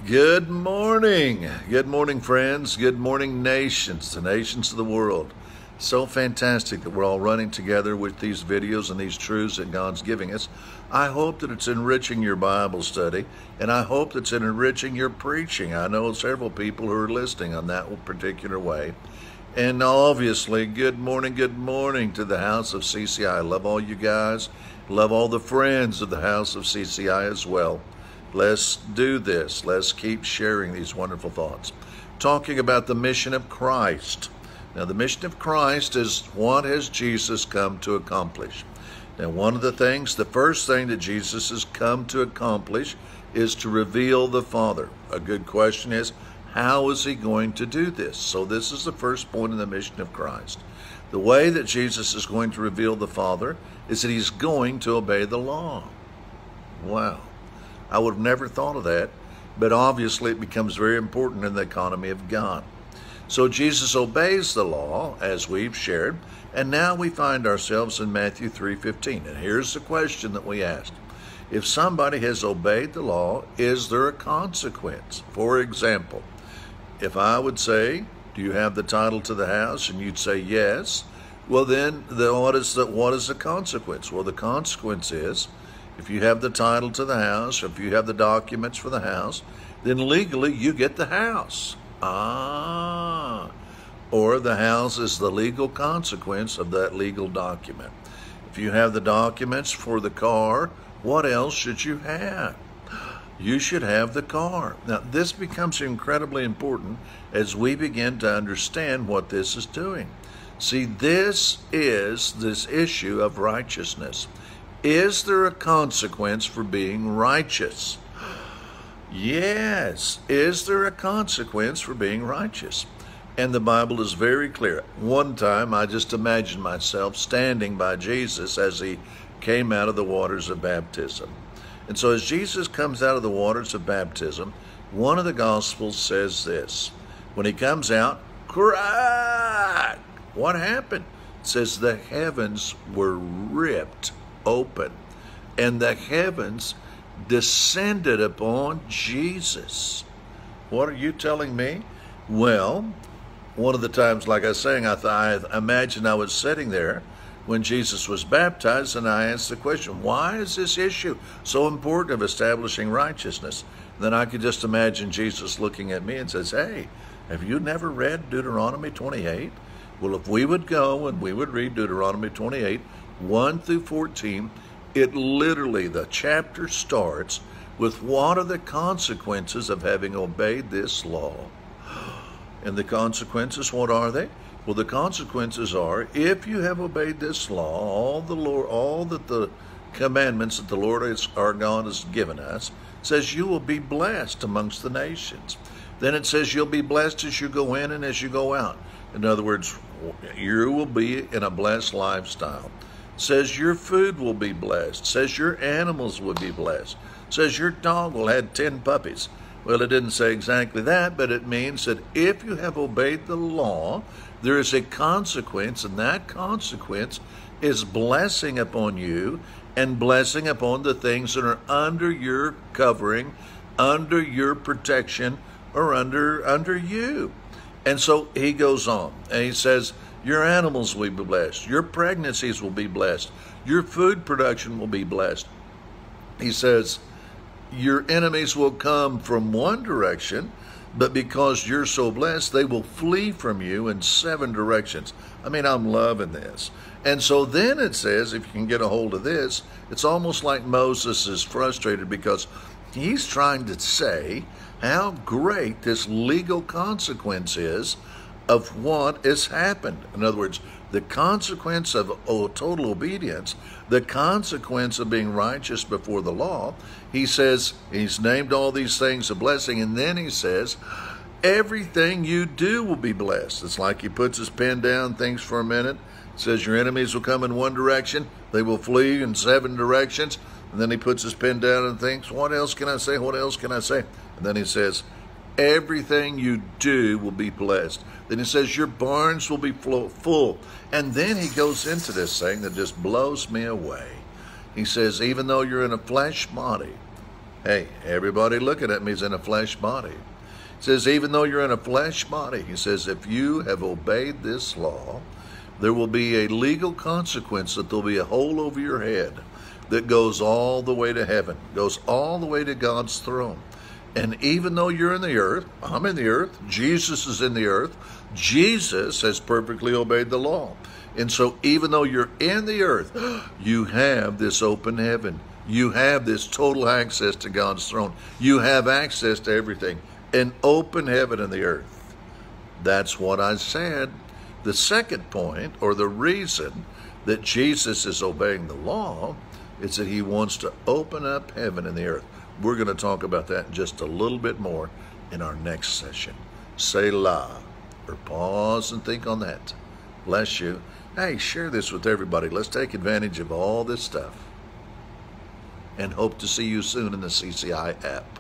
Good morning. Good morning, friends. Good morning, nations, the nations of the world. So fantastic that we're all running together with these videos and these truths that God's giving us. I hope that it's enriching your Bible study, and I hope that it's enriching your preaching. I know several people who are listening on that particular way. And obviously, good morning to the house of CCI. Love all you guys. Love all the friends of the house of CCI as well. Let's do this. Let's keep sharing these wonderful thoughts. Talking about the mission of Christ. Now, the mission of Christ is what has Jesus come to accomplish. Now, one of the things, the first thing that Jesus has come to accomplish is to reveal the Father. A good question is, how is he going to do this? So this is the first point in the mission of Christ. The way that Jesus is going to reveal the Father is that he's going to obey the law. Wow. I would have never thought of that, but obviously it becomes very important in the economy of God. So Jesus obeys the law, as we've shared, and now we find ourselves in Matthew 3:15. And here's the question that we asked. If somebody has obeyed the law, is there a consequence? For example, if I would say, do you have the title to the house? And you'd say yes. Well, then what is the consequence? Well, the consequence is, if you have the title to the house, or if you have the documents for the house, then legally you get the house. Or the house is the legal consequence of that legal document. If you have the documents for the car, what else should you have? You should have the car. Now, this becomes incredibly important as we begin to understand what this is doing. See, this is this issue of righteousness. Is there a consequence for being righteous? Yes. Is there a consequence for being righteous? And the Bible is very clear. One time, I just imagined myself standing by Jesus as he came out of the waters of baptism. And so as Jesus comes out of the waters of baptism, one of the Gospels says this. When he comes out, crack! What happened? It says the heavens were ripped open, and the heavens descended upon Jesus. What are you telling me? Well, one of the times, like I was saying, I imagined I was sitting there when Jesus was baptized, and I asked the question, why is this issue so important of establishing righteousness? And then I could just imagine Jesus looking at me and says, hey, have you never read Deuteronomy 28? Well, if we would go and we would read Deuteronomy 28, 1 through 14, it literally, the chapter starts with what are the consequences of having obeyed this law. And the consequences, what are they? Well, the consequences are, if you have obeyed this law, all that the commandments that the Lord our God has given us, says you will be blessed amongst the nations. Then it says you'll be blessed as you go in and as you go out. In other words, you will be in a blessed lifestyle. It says your food will be blessed. It says your animals will be blessed. It says your dog will have 10 puppies. Well, it didn't say exactly that, but it means that if you have obeyed the law, there is a consequence, and that consequence is blessing upon you and blessing upon the things that are under your covering, under your protection, or under you. And so he goes on, and he says, your animals will be blessed. Your pregnancies will be blessed. Your food production will be blessed. He says, your enemies will come from one direction, but because you're so blessed, they will flee from you in 7 directions. I mean, I'm loving this. And so then it says, if you can get a hold of this, it's almost like Moses is frustrated because he's trying to say how great this legal consequence is of what has happened. In other words, the consequence of total obedience, the consequence of being righteous before the law, he says, he's named all these things a blessing, and then he says, everything you do will be blessed. It's like he puts his pen down, thinks for a minute, says your enemies will come in one direction, they will flee in 7 directions, and then he puts his pen down and thinks, what else can I say, what else can I say? And then he says, everything you do will be blessed. Then he says, your barns will be full. And then he goes into this thing that just blows me away. He says, even though you're in a flesh body, Hey, everybody looking at me is in a flesh body. He says, even though you're in a flesh body, he says, if you have obeyed this law, there will be a legal consequence, that there'll be a hole over your head that goes all the way to heaven, goes all the way to God's throne. And even though you're in the earth, I'm in the earth, Jesus is in the earth, Jesus has perfectly obeyed the law. And so even though you're in the earth, you have this open heaven. You have this total access to God's throne. You have access to everything. An open heaven in the earth. That's what I said. The second point, or the reason that Jesus is obeying the law, is that he wants to open up heaven and the earth. We're going to talk about that just a little bit more in our next session. Selah, or pause and think on that. Bless you. Hey, share this with everybody. Let's take advantage of all this stuff. And hope to see you soon in the CCI app.